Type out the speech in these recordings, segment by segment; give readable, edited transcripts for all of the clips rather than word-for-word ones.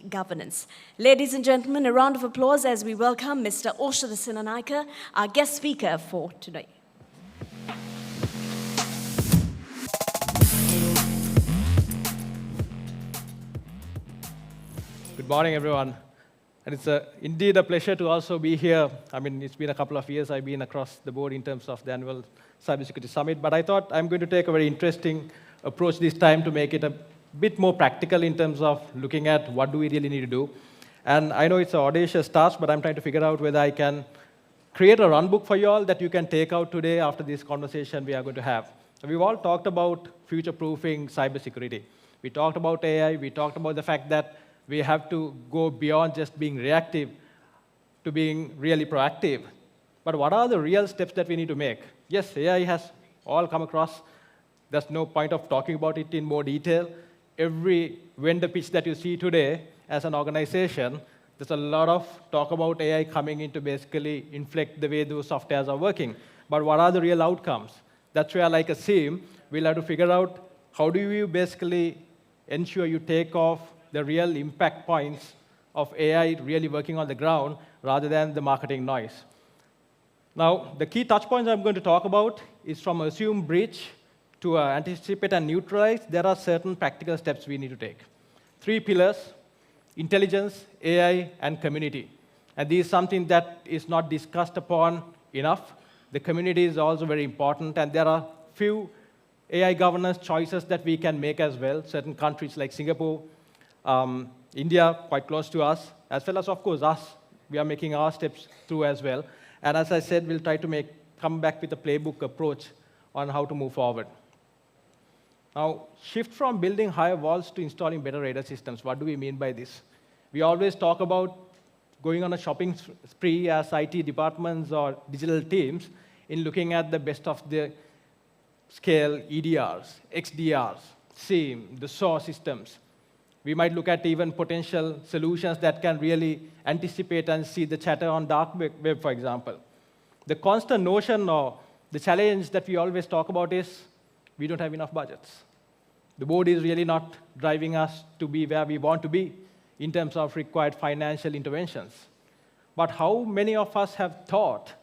governance. Ladies and gentlemen, a round of applause as we welcome Mr. Oshada Senanayake, our guest speaker for today. Good morning, everyone. And it's indeed a pleasure to also be here. I mean, it's been a couple of years I've been across the board in terms of the annual Cybersecurity Summit, but I thought I'm going to take a very interesting approach this time to make it a bit more practical in terms of looking at what do we really need to do. And I know it's an audacious task, but I'm trying to figure out whether I can create a runbook for you all that you can take out today after this conversation we are going to have. So we've all talked about future-proofing cybersecurity. We talked about AI. We talked about the fact that we have to go beyond just being reactive to being really proactive. But what are the real steps that we need to make? Yes, AI has all come across. There's no point of talking about it in more detail. Every vendor pitch that you see today as an organization, there's a lot of talk about AI coming in to basically inflect the way those softwares are working. But what are the real outcomes? That's where, like a SIEM, we'll have to figure out how do you basically ensure you take off the real impact points of AI really working on the ground rather than the marketing noise. Now, the key touch points I'm going to talk about is from assume breach to anticipate and neutralize. There are certain practical steps we need to take. 3 pillars: intelligence, AI, and community. And this is something that is not discussed upon enough. The community is also very important, and there are few AI governance choices that we can make as well. Certain countries like Singapore, India, quite close to us, as well as, of course, us. We are making our steps through as well. And as I said, we'll try to come back with a playbook approach on how to move forward. Now, shift from building higher walls to installing better radar systems. What do we mean by this? We always talk about going on a shopping spree as IT departments or digital teams in looking at the best of the scale EDRs, XDRs, SIEM, the SOAR systems. We might look at even potential solutions that can really anticipate and see the chatter on dark web, for example. The constant notion or the challenge that we always talk about is we don't have enough budgets. The board is really not driving us to be where we want to be in terms of required financial interventions. But how many of us have thought,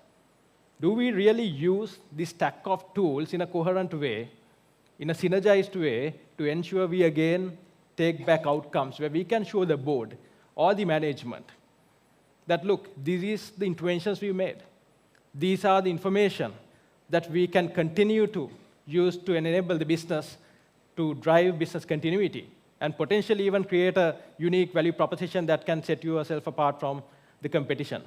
do we really use this stack of tools in a coherent way, in a synergized way, to ensure we again take back outcomes where we can show the board or the management that, look, these is the interventions we made. These are the information that we can continue to use to enable the business to drive business continuity and potentially even create a unique value proposition that can set yourself apart from the competition.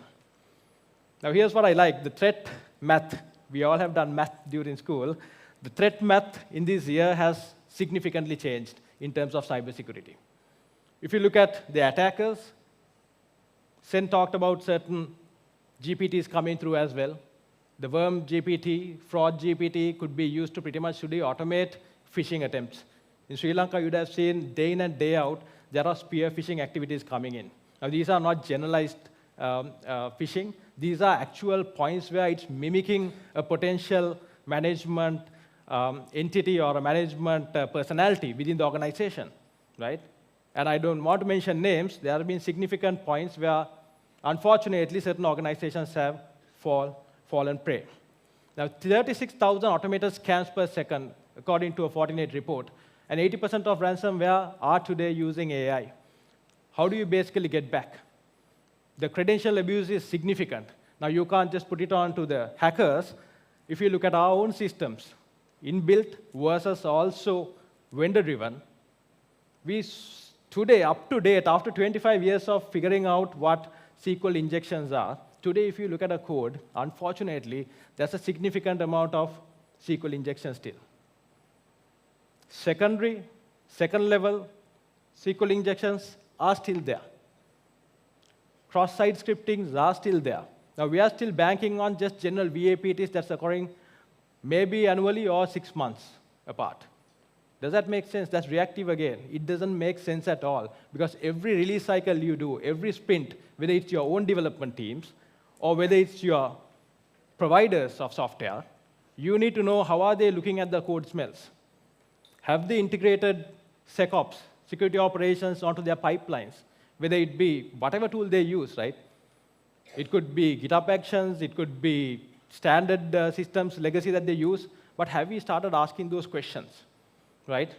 Now, here's what I like, the threat math. We all have done math during school. The threat math in this year has significantly changed in terms of cybersecurity. If you look at the attackers, Sen talked about certain GPTs coming through as well. The worm GPT, fraud GPT could be used to pretty much today automate phishing attempts. In Sri Lanka, you'd have seen day in and day out, there are spear phishing activities coming in. Now, these are not generalized phishing. These are actual points where it's mimicking a potential management entity or a management personality within the organization, right? And I don't want to mention names. There have been significant points where, unfortunately, certain organizations have fallen prey. Now, 36,000 automated scans per second, according to a Fortinet report, and 80% of ransomware are today using AI. How do you basically get back? The credential abuse is significant. Now, you can't just put it on to the hackers. If you look at our own systems, inbuilt versus also vendor-driven, we today, up to date, after 25 years of figuring out what SQL injections are, today, if you look at a code, unfortunately, there's a significant amount of SQL injection still. Second level SQL injections are still there. Cross-site scriptings are still there. Now, we are still banking on just general VAPTs that's occurring maybe annually or 6 months apart. Does that make sense? That's reactive again. It doesn't make sense at all, because every release cycle you do, every sprint, whether it's your own development teams or whether it's your providers of software, you need to know how are they looking at the code smells. Have they integrated SecOps, security operations, onto their pipelines? whether it be whatever tool they use, right? It could be GitHub Actions, it could be standard systems, legacy that they use, but have we started asking those questions, right?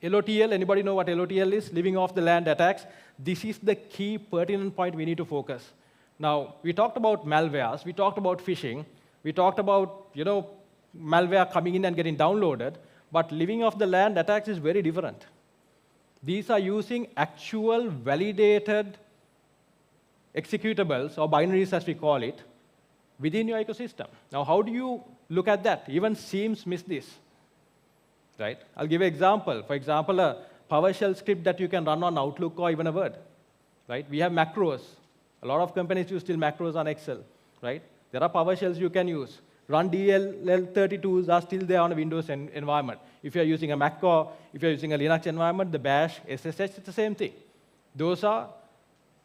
LOTL, anybody know what LOTL is? Living off the land attacks. This is the key pertinent point we need to focus. Now, we talked about malwares, we talked about phishing, we talked about, malware coming in and getting downloaded, but living off the land attacks is very different. These are using actual validated executables, or binaries as we call it, within your ecosystem. Now, how do you look at that? Even Seams miss this, right? I'll give you an example. For example, a PowerShell script that you can run on Outlook or even a Word, right? We have macros. A lot of companies use still macros on Excel, right? There are PowerShells you can use. Run DLL32s are still there on a Windows environment. If you're using a Mac or if you're using a Linux environment, the bash, SSH, it's the same thing. Those are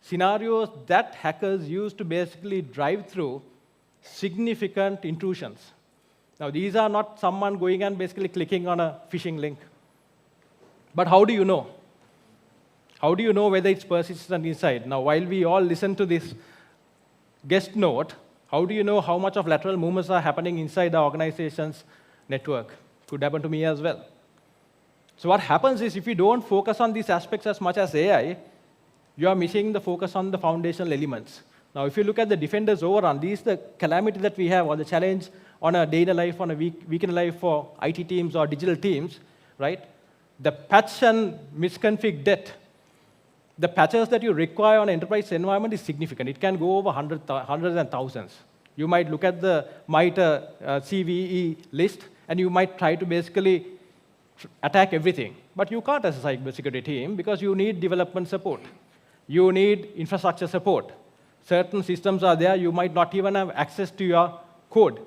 scenarios that hackers use to basically drive through significant intrusions. Now, these are not someone going and basically clicking on a phishing link. But how do you know? How do you know whether it's persistent inside? Now, while we all listen to this guest note, how do you know how much of lateral movements are happening inside the organization's network? Could happen to me as well. So what happens is, if you don't focus on these aspects as much as AI, you are missing the focus on the foundational elements. Now, if you look at the defenders overrun, these are the calamity that we have, or the challenge on a day in a life, on a week in a life for IT teams or digital teams, right? The patch and misconfig debt, the patches that you require on an enterprise environment is significant. It can go over hundreds and thousands. You might look at the MITRE CVE list, and you might try to basically attack everything. But you can't as a cybersecurity team, because you need development support. You need infrastructure support. Certain systems are there, you might not even have access to your code.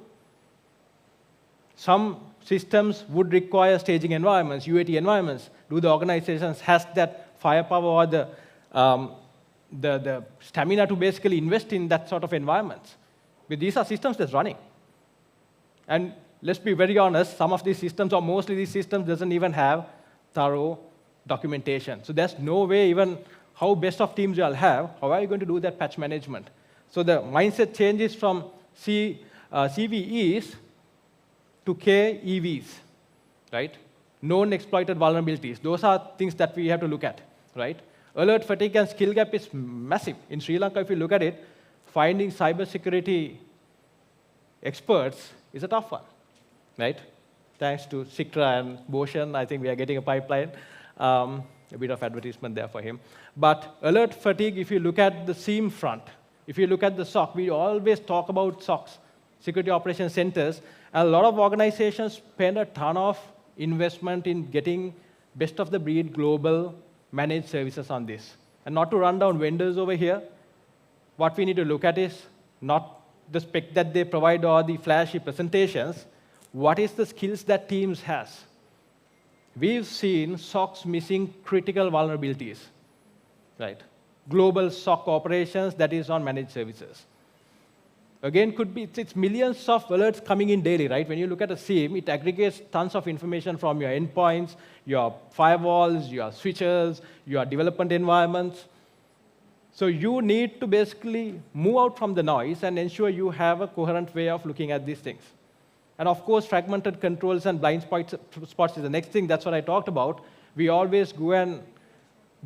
Some systems would require staging environments, UAT environments. Do the organizations has that firepower or the stamina to basically invest in that sort of environments? But these are systems that's running. And let's be very honest, some of these systems, or mostly these systems, doesn't even have thorough documentation. So there's no way, even how best of teams you'll have, how are you going to do that patch management? So the mindset changes from CVEs to KEVs, right? Known exploited vulnerabilities. Those are things that we have to look at, right? Alert fatigue and skill gap is massive. In Sri Lanka, if you look at it, finding cybersecurity experts is a tough one, right? Thanks to CICRA and Boshan, I think we are getting a pipeline. A bit of advertisement there for him. But alert fatigue, if you look at the SIEM front, if you look at the SOC, we always talk about SOCs, Security Operations Centers, and a lot of organizations spend a ton of investment in getting best of the breed global managed services on this. And not to run down vendors over here, what we need to look at is not the spec that they provide or the flashy presentations, what is the skills that teams has? We've seen SOCs missing critical vulnerabilities, right? Global SOC operations that is on managed services. Again, could be, it's millions of alerts coming in daily, right? When you look at a SIEM, it aggregates tons of information from your endpoints, your firewalls, your switches, your development environments. So you need to basically move out from the noise and ensure you have a coherent way of looking at these things. And of course, fragmented controls and blind spots is the next thing. That's what I talked about. We always go and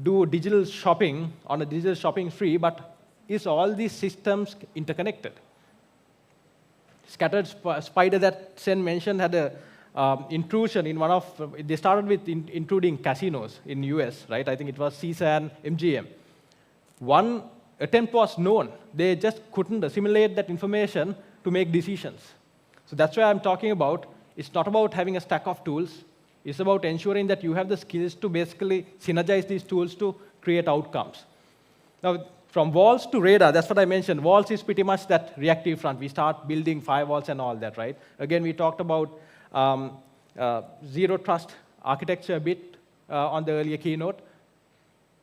do digital shopping on a digital shopping spree, but is all these systems interconnected? Scattered Spider that Sen mentioned had a intrusion in one of, they started with intruding casinos in the US, right? I think it was CISA and MGM. One attempt was known. They just couldn't assimilate that information to make decisions. So that's why I'm talking about, it's not about having a stack of tools. It's about ensuring that you have the skills to basically synergize these tools to create outcomes. Now, from walls to radar, that's what I mentioned. Walls is pretty much that reactive front. We start building firewalls and all that, right? Again, we talked about zero trust architecture a bit on the earlier keynote.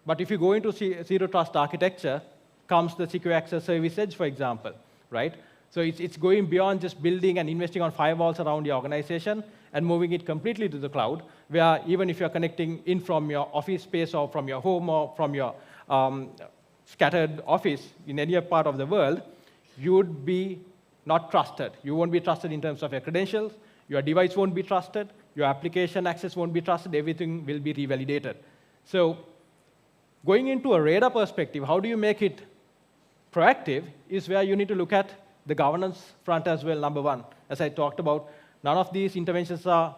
But if you go into zero trust architecture, comes the secure access service edge, for example, right? So it's going beyond just building and investing on firewalls around your organization and moving it completely to the cloud, where even if you're connecting in from your office space or from your home or from your scattered office in any part of the world, you would be not trusted. You won't be trusted in terms of your credentials, your device won't be trusted, your application access won't be trusted, everything will be revalidated. So going into a radar perspective, how do you make it proactive is where you need to look at the governance front as well, number one. As I talked about, none of these interventions are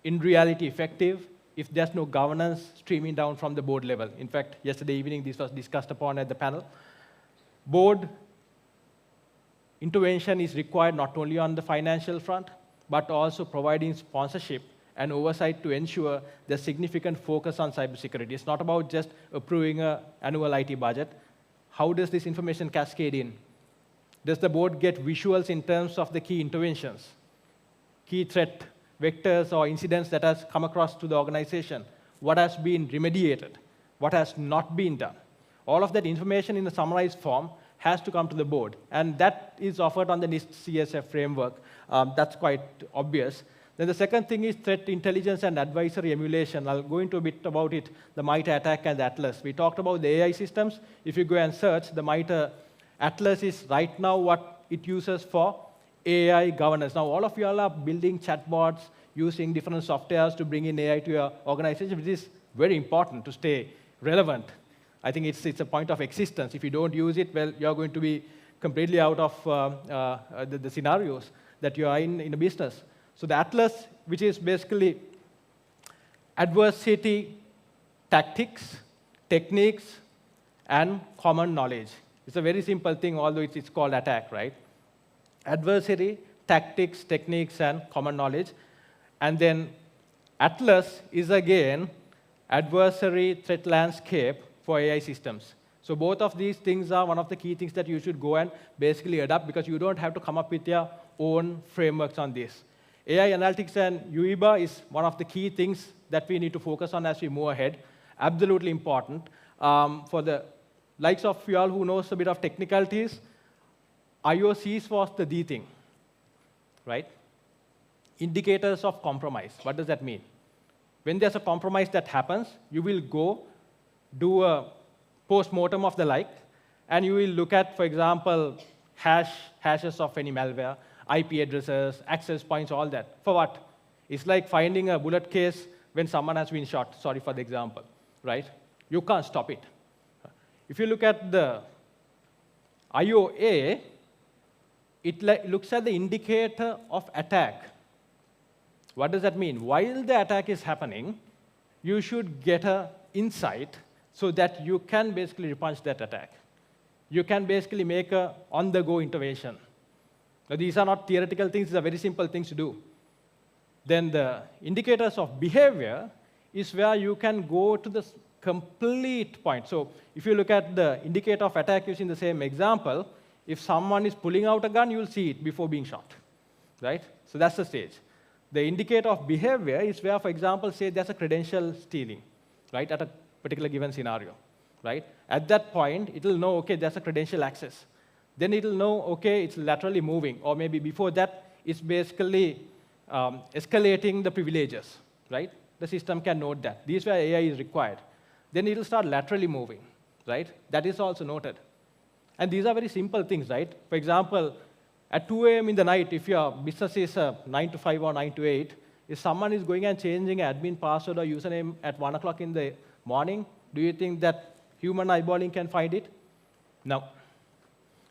in reality effective if there's no governance streaming down from the board level. In fact, yesterday evening, this was discussed upon at the panel. Board intervention is required not only on the financial front, but also providing sponsorship and oversight to ensure there's significant focus on cybersecurity. It's not about just approving an annual IT budget. How does this information cascade in? Does the board get visuals in terms of the key interventions, key threat vectors or incidents that has come across to the organization? What has been remediated? What has not been done? All of that information in a summarized form has to come to the board, and that is offered on the NIST CSF framework. That's quite obvious. Then the second thing is threat intelligence and advisory emulation. I'll go into a bit about it, the MITRE ATT&CK and the Atlas. We talked about the AI systems. If you go and search, the MITRE Atlas is right now what it uses for AI governance. Now, all of you all are building chatbots, using different softwares to bring in AI to your organization, which is very important to stay relevant. I think it's a point of existence. If you don't use it, well, you're going to be completely out of the scenarios that you are in a business. So the Atlas, which is basically adversity tactics, techniques, and common knowledge. It's a very simple thing, although it's called attack, right? Adversary, tactics, techniques, and common knowledge. And then Atlas is, again, adversary threat landscape for AI systems. So both of these things are one of the key things that you should go and basically adapt, because you don't have to come up with your own frameworks on this. AI analytics and UEBA is one of the key things that we need to focus on as we move ahead. Absolutely important. For the likes of you all who knows a bit of technicalities, IOCs was the D thing, right? Indicators of compromise. What does that mean? When there's a compromise that happens, you will go do a post-mortem of the like, and you will look at, for example, hashes of any malware, IP addresses, access points, all that. For what? It's like finding a bullet case when someone has been shot. Sorry for the example, right? You can't stop it. If you look at the IOA, it looks at the indicator of attack. What does that mean? While the attack is happening, you should get an insight so that you can basically repunch that attack. You can basically make an on-the-go intervention. Now, these are not theoretical things, these are very simple things to do. Then the indicators of behavior is where you can go to the complete point. So if you look at the indicator of attack using the same example, if someone is pulling out a gun, you'll see it before being shot, right? So that's the stage. The indicator of behavior is where, for example, say there's a credential stealing, right, at a particular given scenario, right? At that point, it'll know, okay, there's a credential access. Then it'll know, okay, it's laterally moving, or maybe before that, it's basically escalating the privileges, right? The system can note that. This is where AI is required. Then it'll start laterally moving, right? That is also noted. And these are very simple things, right? For example, at 2 a.m. in the night, if your business is 9 to 5 or 9 to 8, if someone is going and changing an admin password or username at 1 o'clock in the morning, do you think that human eyeballing can find it? No.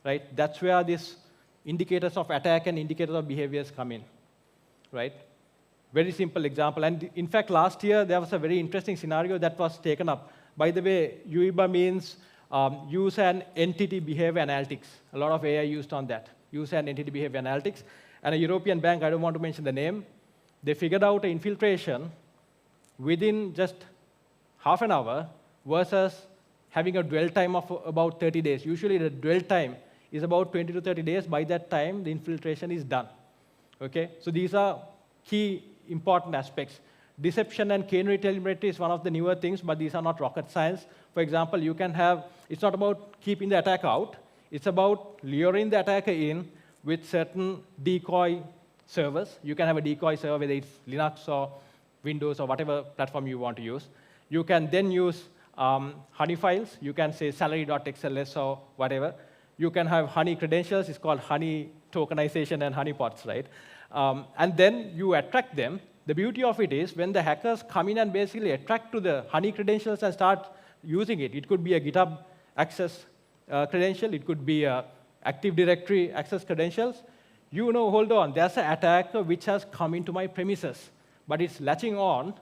Right? That's where these indicators of attack and indicators of behaviors come in, right? Very simple example. And in fact, last year, there was a very interesting scenario that was taken up. By the way, UEBA means use and entity behavior analytics. A lot of AI used on that. Use and entity behavior analytics. And a European bank, I don't want to mention the name, they figured out an infiltration within just half an hour versus having a dwell time of about 30 days. Usually the dwell time is about 20 to 30 days. By that time, the infiltration is done. Okay? So these are key important aspects. Deception and canary telemetry is one of the newer things, but these are not rocket science. For example, you can have, it's not about keeping the attacker out. It's about luring the attacker in with certain decoy servers. You can have a decoy server, whether it's Linux or Windows or whatever platform you want to use. You can then use honey files. You can say salary.xls or whatever. You can have honey credentials. It's called honey tokenization and honeypots, right? And then you attract them. The beauty of it is when the hackers come in and basically attract to the honey credentials and start using it. It could be a GitHub access credential. It could be a Active Directory access credentials. You know, hold on, there's an attacker which has come into my premises, but it's latching on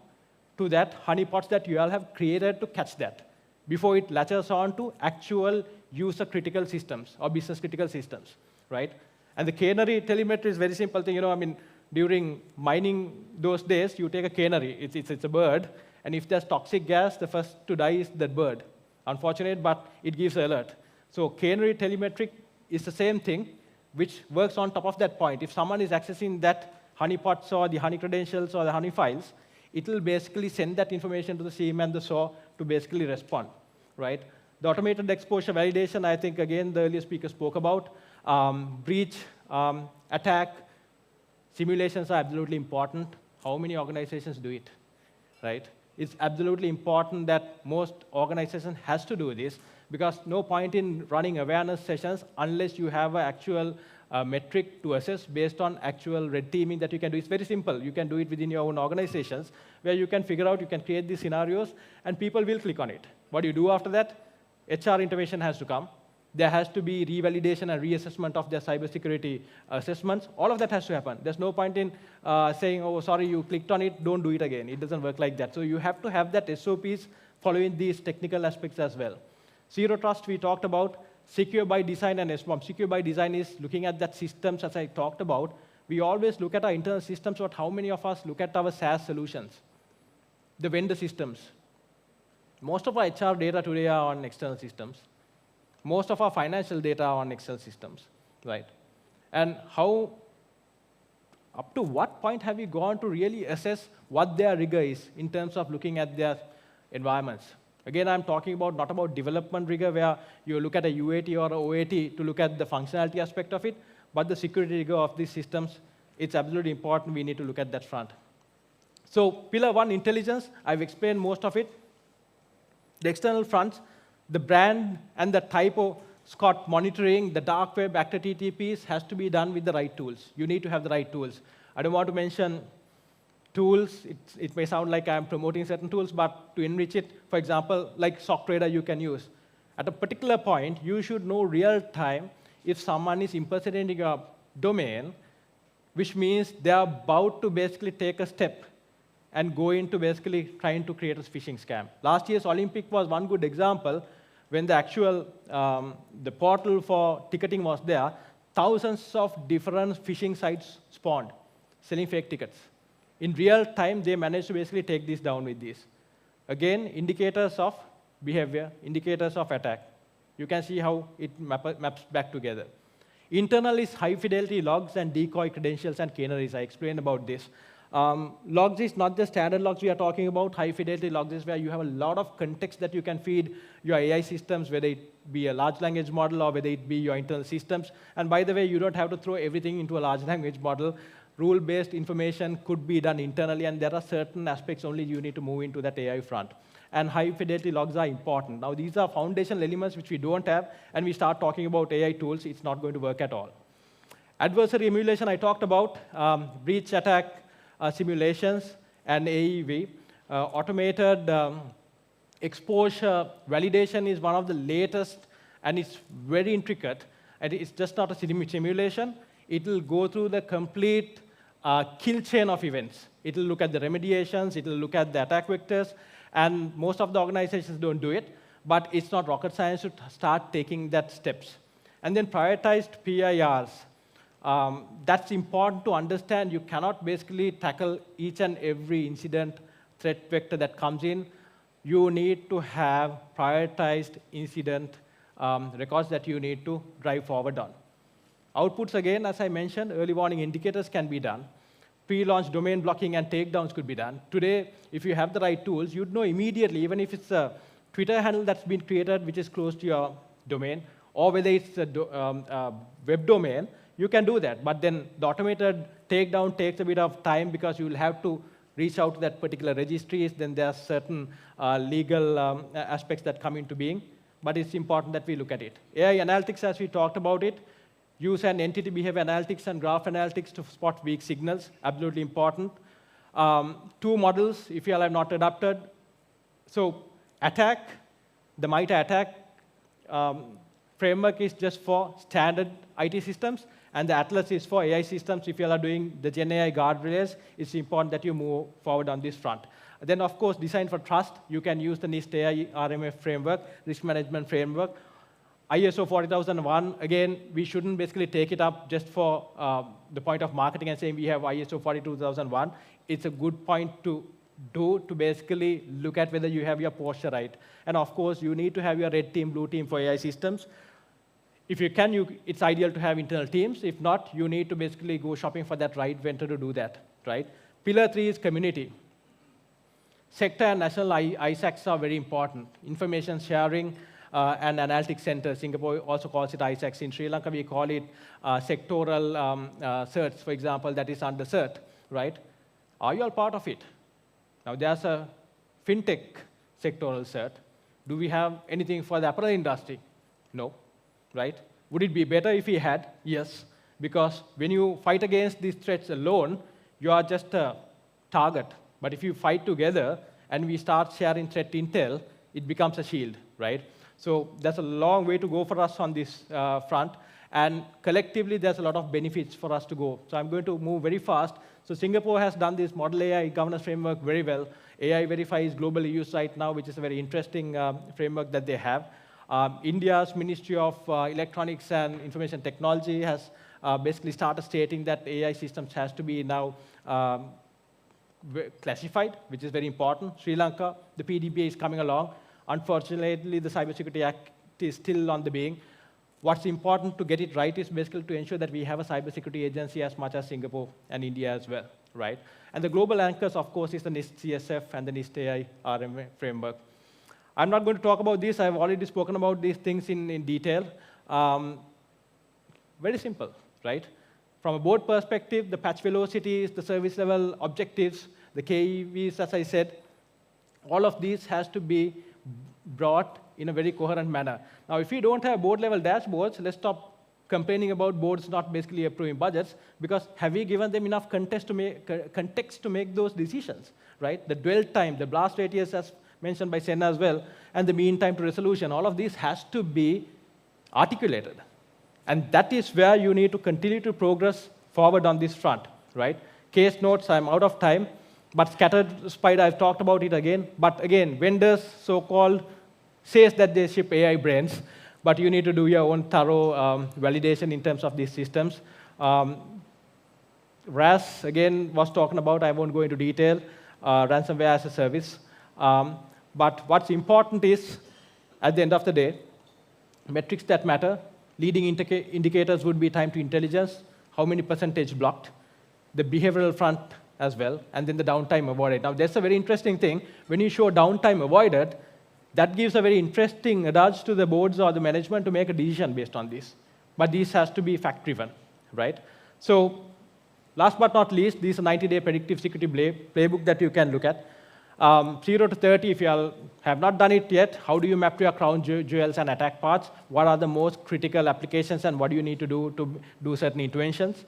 to that honeypots that you all have created to catch that before it latches on to actual user-critical systems or business-critical systems, right? And the canary telemetry is a very simple thing. You know, I mean, during mining those days, you take a canary. It's a bird, and if there's toxic gas, the first to die is that bird. Unfortunate, but it gives an alert. So canary telemetry is the same thing, which works on top of that point. If someone is accessing that honeypots or the honey credentials or the honey files, it will basically send that information to the SIEM and the SOA to basically respond, right? The automated exposure validation, I think, again, the earlier speaker spoke about. Breach, attack, simulations are absolutely important. How many organizations do it, right? It's absolutely important that most organizations has to do this, because no point in running awareness sessions unless you have an actual metric to assess based on actual red teaming that you can do. It's very simple. You can do it within your own organizations, where you can figure out, you can create these scenarios, and people will click on it. What do you do after that? HR intervention has to come. There has to be revalidation and reassessment of their cybersecurity assessments. All of that has to happen. There's no point in saying, oh, sorry, you clicked on it, don't do it again. It doesn't work like that. So you have to have that SOPs following these technical aspects as well. Zero trust, we talked about. Secure by design and SBOM. Secure by design is looking at that systems, as I talked about. We always look at our internal systems, but how many of us look at our SaaS solutions, the vendor systems? Most of our HR data today are on external systems. Most of our financial data are on Excel systems, right? And how, up to what point have we gone to really assess what their rigor is in terms of looking at their environments? Again, I'm talking about not about development rigor where you look at a UAT or a OAT to look at the functionality aspect of it, but the security rigor of these systems, it's absolutely important. We need to look at that front. So pillar one, intelligence, I've explained most of it. The external fronts, the brand and the type of Scott monitoring, the dark web, actor TTPs has to be done with the right tools. You need to have the right tools. I don't want to mention tools. It may sound like I'm promoting certain tools, but to enrich it, for example, like SOC Trader you can use. At a particular point, you should know real time if someone is impersonating a domain, which means they are about to basically take a step and go into basically trying to create a phishing scam. Last year's Olympic was one good example. When the actual the portal for ticketing was there, thousands of different phishing sites spawned, selling fake tickets. In real time, they managed to basically take this down with this. Again, indicators of behavior, indicators of attack. You can see how it maps back together. Internal is high-fidelity logs and decoy credentials and canaries. I explained about this. Logs is not just standard logs we are talking about. High-fidelity logs is where you have a lot of context that you can feed your AI systems, whether it be a large language model or whether it be your internal systems. And by the way, you don't have to throw everything into a large language model. Rule-based information could be done internally, and there are certain aspects only you need to move into that AI front. And high-fidelity logs are important. Now, these are foundational elements which we don't have, and we start talking about AI tools, it's not going to work at all. Adversary emulation, I talked about. Breach attack simulations and AEV. Automated exposure validation is one of the latest, and it's very intricate. And it's just not a simulation. It will go through the complete kill chain of events. It will look at the remediations, it will look at the attack vectors, and most of the organizations don't do it, but it's not rocket science to start taking that steps. And then prioritized PIRs. That's important to understand. You cannot basically tackle each and every incident threat vector that comes in. You need to have prioritized incident records that you need to drive forward on. Outputs, again, as I mentioned, early warning indicators can be done. Pre-launch domain blocking and takedowns could be done. Today, if you have the right tools, you'd know immediately, even if it's a Twitter handle that's been created, which is close to your domain, or whether it's a web domain, you can do that. But then the automated takedown takes a bit of time because you will have to reach out to that particular registries, then there are certain legal aspects that come into being. But it's important that we look at it. AI analytics, as we talked about it, use an entity behavior analytics and graph analytics to spot weak signals, absolutely important. Two models, if you all have not adapted. So attack, the MITA attack framework is just for standard IT systems, and the Atlas is for AI systems. If you all are doing the Gen AI guardrails, it's important that you move forward on this front. Then, of course, design for trust. You can use the NIST AI RMF framework, risk management framework. ISO 40001, again, we shouldn't basically take it up just for the point of marketing and saying we have ISO 42001. It's a good point to do to basically look at whether you have your posture right. And of course, you need to have your red team, blue team for AI systems. If you can, it's ideal to have internal teams. If not, you need to basically go shopping for that right vendor to do that, right? Pillar 3 is community. Sector and national ISACs are very important. Information sharing and analytics center. Singapore also calls it ISACs. In Sri Lanka, we call it sectoral certs, for example, that is under cert, right? Are you all part of it? Now, there's a fintech sectoral cert. Do we have anything for the apparel industry? No, right? Would it be better if we had? Yes, because when you fight against these threats alone, you are just a target. But if you fight together and we start sharing threat intel, it becomes a shield, right? So that's a long way to go for us on this front. And collectively, there's a lot of benefits for us to go. So I'm going to move very fast. So Singapore has done this model AI governance framework very well. AI Verify is globally used right now, which is a very interesting framework that they have. India's Ministry of Electronics and Information Technology has basically started stating that AI systems has to be now classified, which is very important. Sri Lanka, the PDPA is coming along. Unfortunately, the Cybersecurity Act is still on the being. What's important to get it right is basically to ensure that we have a cybersecurity agency as much as Singapore and India as well, right? And the global anchors, of course, is the NIST CSF and the NIST AI RMA framework. I'm not going to talk about this. I've already spoken about these things in detail. Very simple, right? From a board perspective, the patch velocities, the service level objectives, the KEVs, as I said, all of these has to be brought in a very coherent manner. Now, if you don't have board-level dashboards, let's stop complaining about boards not basically approving budgets, because have we given them enough context to make those decisions, right? The dwell time, the blast radius, as mentioned by Sen as well, and the mean time to resolution, all of these has to be articulated. And that is where you need to continue to progress forward on this front, right? Case notes, I'm out of time, but scattered spider, I've talked about it again. But again, vendors, so-called, says that they ship AI brains, but you need to do your own thorough validation in terms of these systems. RAS, again, was talking about, I won't go into detail, ransomware as a service. But what's important is, at the end of the day, metrics that matter, leading indicators would be time to intelligence, how many percentage blocked, the behavioral front as well, and then the downtime avoided. Now, that's a very interesting thing. When you show downtime avoided, that gives a very interesting nudge to the boards or the management to make a decision based on this. But this has to be fact-driven, right? So last but not least, this is a 90-day predictive security playbook that you can look at. 0 to 30, if you all have not done it yet, how do you map to your crown jewels and attack paths? What are the most critical applications and what do you need to do certain interventions?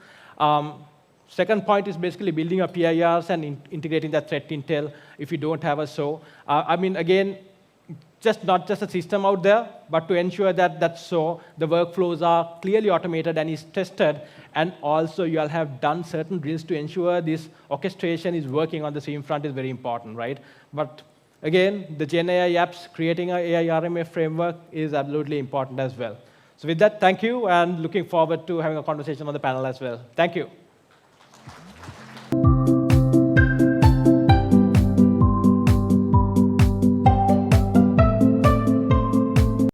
Second point is basically building your PIRs and integrating that threat intel if you don't have a SO. I mean, again, not just a system out there, but to ensure that the workflows are clearly automated and is tested, and also you all have done certain drills to ensure this orchestration is working on the same front is very important, right? But again, the Gen AI apps, creating an AI RMA framework is absolutely important as well. So with that, thank you, and looking forward to having a conversation on the panel as well. Thank you.